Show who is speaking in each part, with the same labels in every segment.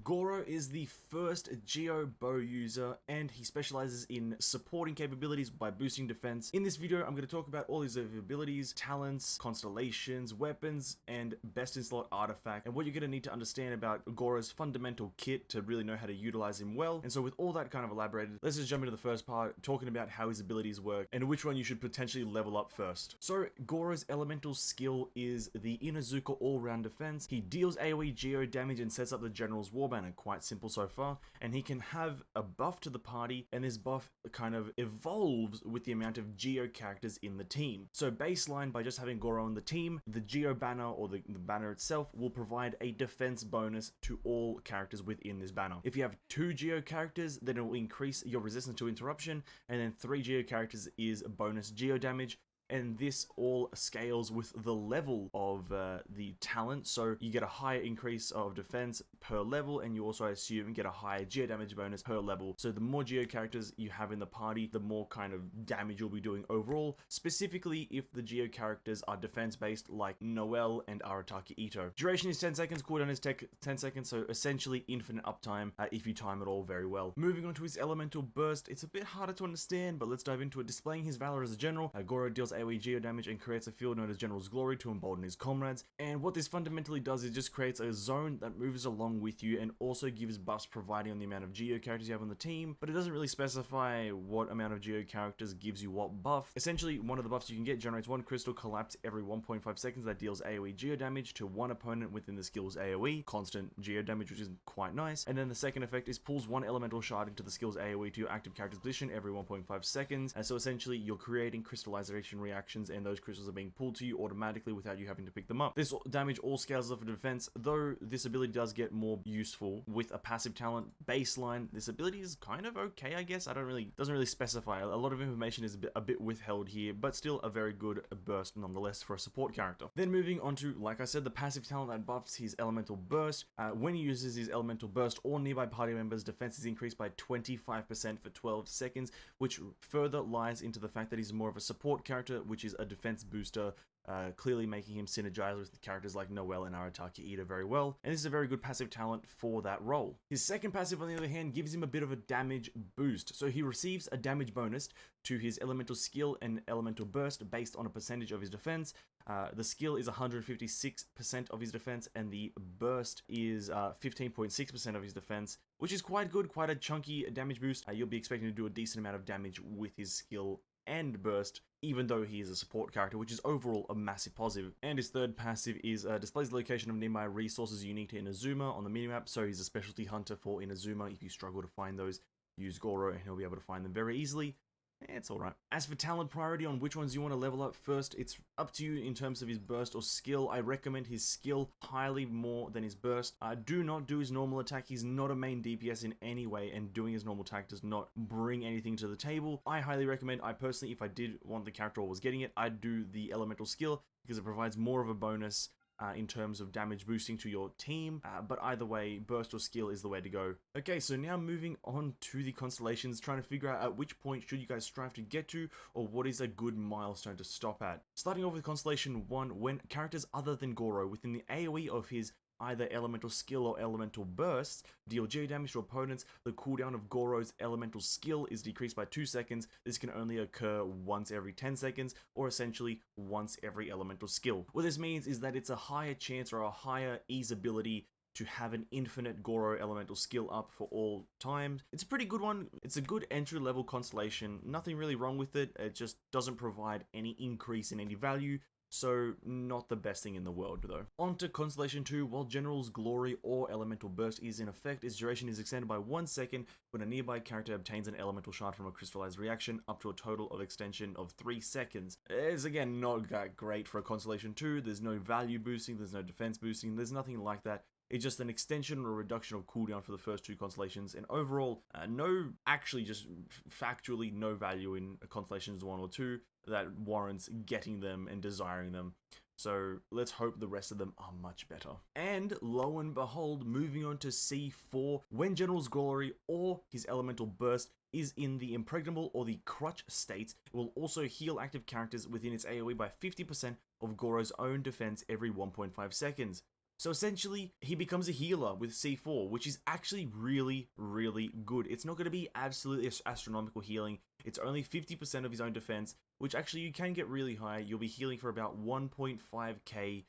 Speaker 1: Gorou is the first Geo bow user, and he specializes in supporting capabilities by boosting defense. In this video, I'm going to talk about all his abilities, talents, constellations, weapons, and best in slot artifact, and what you're going to need to understand about Gorou's fundamental kit to really know how to utilize him well. And so with all that kind of elaborated, let's just jump into the first part, talking about how his abilities work and which one you should potentially level up first. So Gorou's elemental skill is the Inuzuka all-round defense. He deals AoE Geo damage and sets up the general's war banner. Quite simple so far. And he can have a buff to the party, and this buff kind of evolves with the amount of Geo characters in the team. So baseline, by just having Gorou on the team, the Geo banner or the banner itself will provide a defense bonus to all characters within this banner. If you have 2 Geo characters, then it will increase your resistance to interruption, and then 3 Geo characters is bonus Geo damage. And this all scales with the level of the talent, so you get a higher increase of defense per level, and you also, I assume, get a higher Geo damage bonus per level. So the more Geo characters you have in the party, the more kind of damage you'll be doing overall, specifically if the Geo characters are defense based like Noelle and Arataki So. Duration is 10 seconds, cooldown is 10 seconds, so essentially infinite uptime if you time it all very well. Moving on to his elemental burst, it's a bit harder to understand, but let's dive into it. Displaying his valor as a general, Gorou deals AoE Geo damage and creates a field known as General's Glory to embolden his comrades. And what this fundamentally does is just creates a zone that moves along with you and also gives buffs providing on the amount of Geo characters you have on the team, but it doesn't really specify what amount of Geo characters gives you what buff. Essentially, one of the buffs you can get generates 1 crystal collapse every 1.5 seconds that deals AoE Geo damage to one opponent within the skill's AoE, constant Geo damage, which is quite nice. And then the second effect is pulls 1 elemental shard into the skill's AoE to your active character's position every 1.5 seconds. And so essentially, you're creating crystallization reactions, and those crystals are being pulled to you automatically without you having to pick them up. This damage all scales up for defense, though this ability does get more useful with a passive talent. Baseline, this ability is kind of okay, I guess. Doesn't really specify. A lot of information is a bit withheld here, but still a very good burst nonetheless for a support character. Then moving on to, like I said, the passive talent that buffs his elemental burst. When he uses his elemental burst, all nearby party members' defense is increased by 25% for 12 seconds, which further lies into the fact that he's more of a support character, which is a defense booster, clearly making him synergize with characters like Noelle and Arataki So very well, and this is a very good passive talent for that role. His second passive, on the other hand, gives him a bit of a damage boost, so he receives a damage bonus to his elemental skill and elemental burst based on a percentage of his defense. The skill is 156% of his defense, and the burst is 15.6% of his defense, which is quite good, quite a chunky damage boost. You'll be expecting to do a decent amount of damage with his skill and burst, even though he is a support character, which is overall a massive positive. And his third passive is displays the location of nearby resources unique to Inazuma on the minimap, so he's a specialty hunter for Inazuma. If you struggle to find those, use Gorou and he'll be able to find them very easily. It's alright. As for talent priority on which ones you want to level up first, it's up to you in terms of his burst or skill. I recommend his skill highly more than his burst. Do not do his normal attack. He's not a main DPS in any way, and doing his normal attack does not bring anything to the table. I highly recommend, I personally, if I did want the character or was getting it, I'd do the elemental skill because it provides more of a bonus in terms of damage boosting to your team, but either way, burst or skill is the way to go. Okay, so now moving on to the constellations, trying to figure out at which point should you guys strive to get to, or what is a good milestone to stop at. Starting off with Constellation 1, when characters other than Gorou within the AoE of his either elemental skill or elemental bursts deal Geo damage to opponents, the cooldown of Gorou's elemental skill is decreased by 2 seconds. This can only occur once every 10 seconds, or essentially once every elemental skill. What this means is that it's a higher chance or a higher ease ability to have an infinite Gorou elemental skill up for all times. It's a pretty good one. It's a good entry level constellation. Nothing really wrong with it. It just doesn't provide any increase in any value. So not the best thing in the world though. On to Constellation 2, while General's Glory or Elemental Burst is in effect, its duration is extended by 1 second when a nearby character obtains an elemental shard from a crystallized reaction, up to a total of extension of 3 seconds. It's again not that great for a Constellation 2, there's no value boosting, there's no defense boosting, there's nothing like that. It's just an extension or reduction of cooldown for the first 2 constellations, and overall, just factually no value in Constellations 1 or 2 that warrants getting them and desiring them. So let's hope the rest of them are much better. And lo and behold, moving on to C4, when General's Glory or his Elemental Burst is in the Impregnable or the Crutch states, it will also heal active characters within its AoE by 50% of Gorou's own defense every 1.5 seconds. So essentially, he becomes a healer with C4, which is actually really, really good. It's not going to be absolutely astronomical healing. It's only 50% of his own defense, which actually you can get really high. You'll be healing for about 1.5k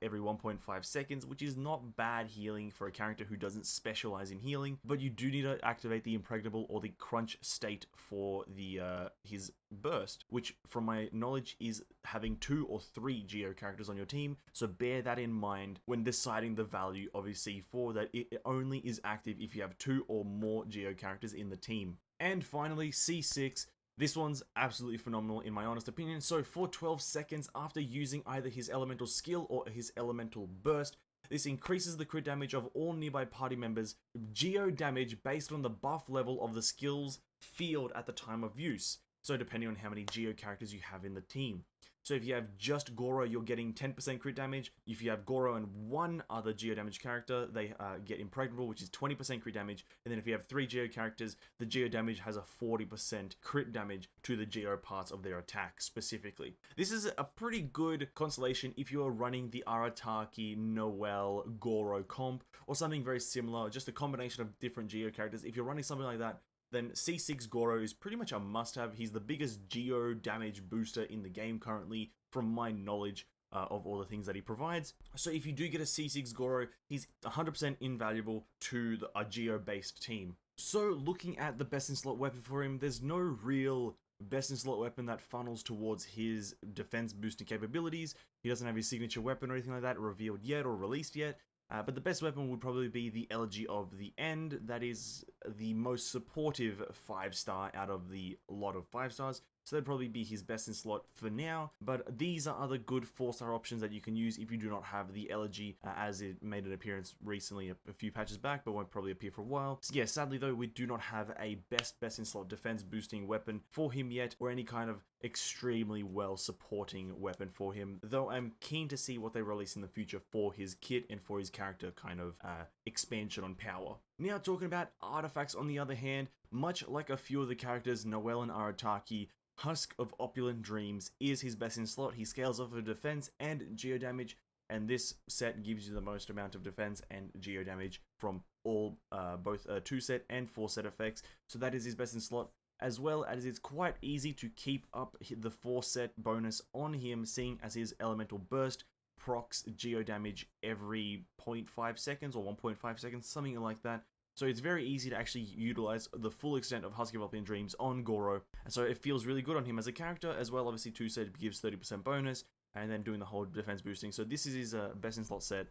Speaker 1: every 1.5 seconds, which is not bad healing for a character who doesn't specialize in healing, but you do need to activate the impregnable or the crunch state for the his burst, which from my knowledge is having 2 or 3 Geo characters on your team, so bear that in mind when deciding the value of his C4, that it only is active if you have 2 or more Geo characters in the team. And finally, C6. This one's absolutely phenomenal in my honest opinion. So for 12 seconds after using either his elemental skill or his elemental burst, this increases the crit damage of all nearby party members, geo damage based on the buff level of the skill's field at the time of use. So depending on how many geo characters you have in the team. So if you have just Gorou, you're getting 10% crit damage. If you have Gorou and one other geo damage character, they get impregnable, which is 20% crit damage. And then if you have 3 geo characters, the geo damage has a 40% crit damage to the geo parts of their attack specifically. This is a pretty good constellation if you are running the Arataki, Noelle, Gorou comp, or something very similar, just a combination of different geo characters. If you're running something like that, then C6 Gorou is pretty much a must-have. He's the biggest geo damage booster in the game currently, from my knowledge of all the things that he provides. So if you do get a C6 Gorou, he's 100% invaluable to a geo-based team. So looking at the best in slot weapon for him, there's no real best in slot weapon that funnels towards his defense boosting capabilities. He doesn't have his signature weapon or anything like that revealed yet or released yet. But the best weapon would probably be the Elegy of the End. That is the most supportive 5-star out of the lot of 5-stars. So that'd probably be his best in slot for now. But these are other good 4-star options that you can use if you do not have the Elegy, as it made an appearance recently a few patches back, but won't probably appear for a while. So yeah, sadly though, we do not have a best in slot defense boosting weapon for him yet, or any kind of extremely well supporting weapon for him, though I'm keen to see what they release in the future for his kit and for his character kind of expansion on power. Now talking about artifacts on the other hand, much like a few of the characters, Noelle and Arataki, Husk of Opulent Dreams is his best in slot. He scales off of defense and geo damage, and this set gives you the most amount of defense and geo damage from all both 2-set and 4-set effects, so that is his best in slot, as well as it's quite easy to keep up the 4-set bonus on him, seeing as his elemental burst procs geo damage every 0.5 seconds or 1.5 seconds, something like that. So it's very easy to actually utilize the full extent of Husk of Opulent Dreams on Gorou, and so it feels really good on him as a character, as well. Obviously 2-set gives 30% bonus, and then doing the whole defense boosting, so this is his best in slot set.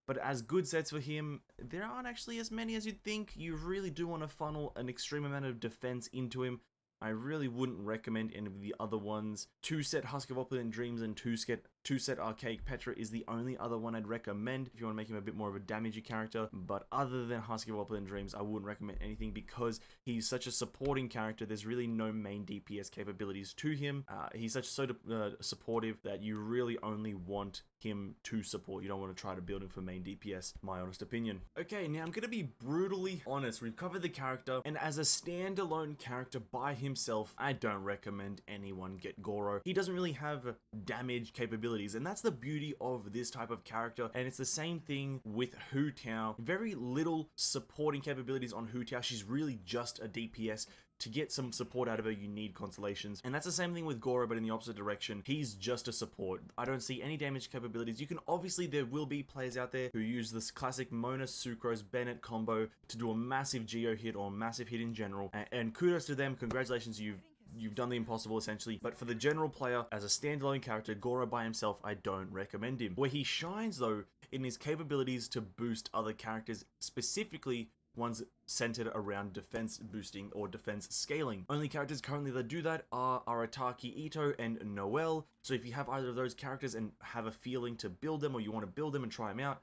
Speaker 1: But as good sets for him, there aren't actually as many as you'd think. You really do want to funnel an extreme amount of defense into him. I really wouldn't recommend any of the other ones. 2-set Husk of Opulent Dreams and 2-set Archaic Petra is the only other one I'd recommend if you want to make him a bit more of a damagey character. But other than Husk of Opulent Dreams, I wouldn't recommend anything because he's such a supporting character. There's really no main DPS capabilities to him. He's such supportive that you really only want him to support. You don't want to try to build him for main DPS, my honest opinion. Okay, now I'm going to be brutally honest. We've covered the character, and as a standalone character by himself, I don't recommend anyone get Gorou. He doesn't really have damage capabilities, and that's the beauty of this type of character, and it's the same thing with Hu Tao. Very little supporting capabilities on Hu Tao. She's really just a DPS. To get some support out of her, you need constellations. And that's the same thing with Gorou, but in the opposite direction. He's just a support. I don't see any damage capabilities. You can obviously, there will be players out there who use this classic Mona Sucrose Bennett combo to do a massive geo hit or a massive hit in general. And kudos to them. Congratulations, you've done the impossible essentially. But for the general player, as a standalone character, Gorou by himself, I don't recommend him. Where he shines though, in his capabilities to boost other characters, specifically ones centered around defense boosting or defense scaling. Only characters currently that do that are Arataki Ito and Noelle. So if you have either of those characters and have a feeling to build them, or you want to build them and try them out,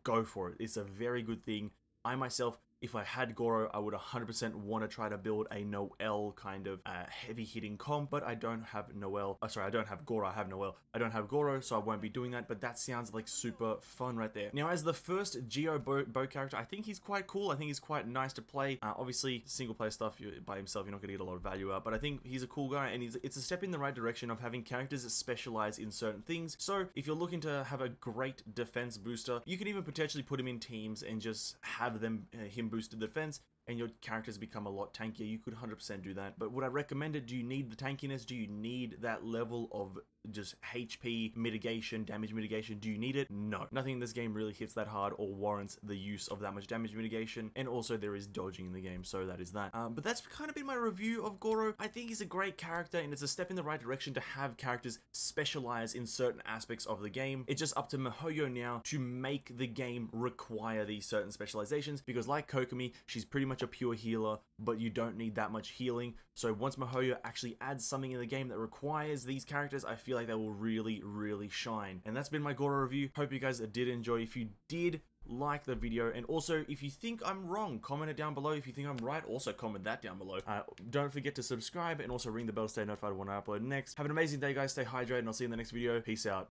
Speaker 1: go for it. It's a very good thing. I myself if I had Gorou, I would 100% want to try to build a Noelle kind of heavy hitting comp, but I don't have Noelle. Sorry, I don't have Gorou, I have Noelle. I don't have Gorou, so I won't be doing that, but that sounds like super fun right there. Now, as the first Geo bow character, I think he's quite cool. I think he's quite nice to play. Obviously, single player stuff by himself, you're not going to get a lot of value out, but I think he's a cool guy, and it's a step in the right direction of having characters that specialize in certain things. So if you're looking to have a great defense booster, you can even potentially put him in teams and just have them him boost the defense, and your characters become a lot tankier. You could 100% do that. But would I recommend it? Do you need the tankiness? Do you need that level of just HP mitigation, damage mitigation? Do you need it? No. Nothing in this game really hits that hard or warrants the use of that much damage mitigation. And also there is dodging in the game, so that is that. But that's kind of been my review of Gorou. I think he's a great character, and it's a step in the right direction to have characters specialize in certain aspects of the game. It's just up to miHoYo now to make the game require these certain specializations, because like Kokomi, she's pretty much a pure healer, but you don't need that much healing. So once miHoYo actually adds something in the game that requires these characters, I feel like they will really, really shine. And that's been my Gorou review. Hope you guys did enjoy. If you did, like the video, and also if you think I'm wrong, comment it down below. If you think I'm right, also comment that down below. Don't forget to subscribe and also ring the bell to stay notified when I upload next. Have an amazing day, guys. Stay hydrated, and I'll see you in the next video. Peace out.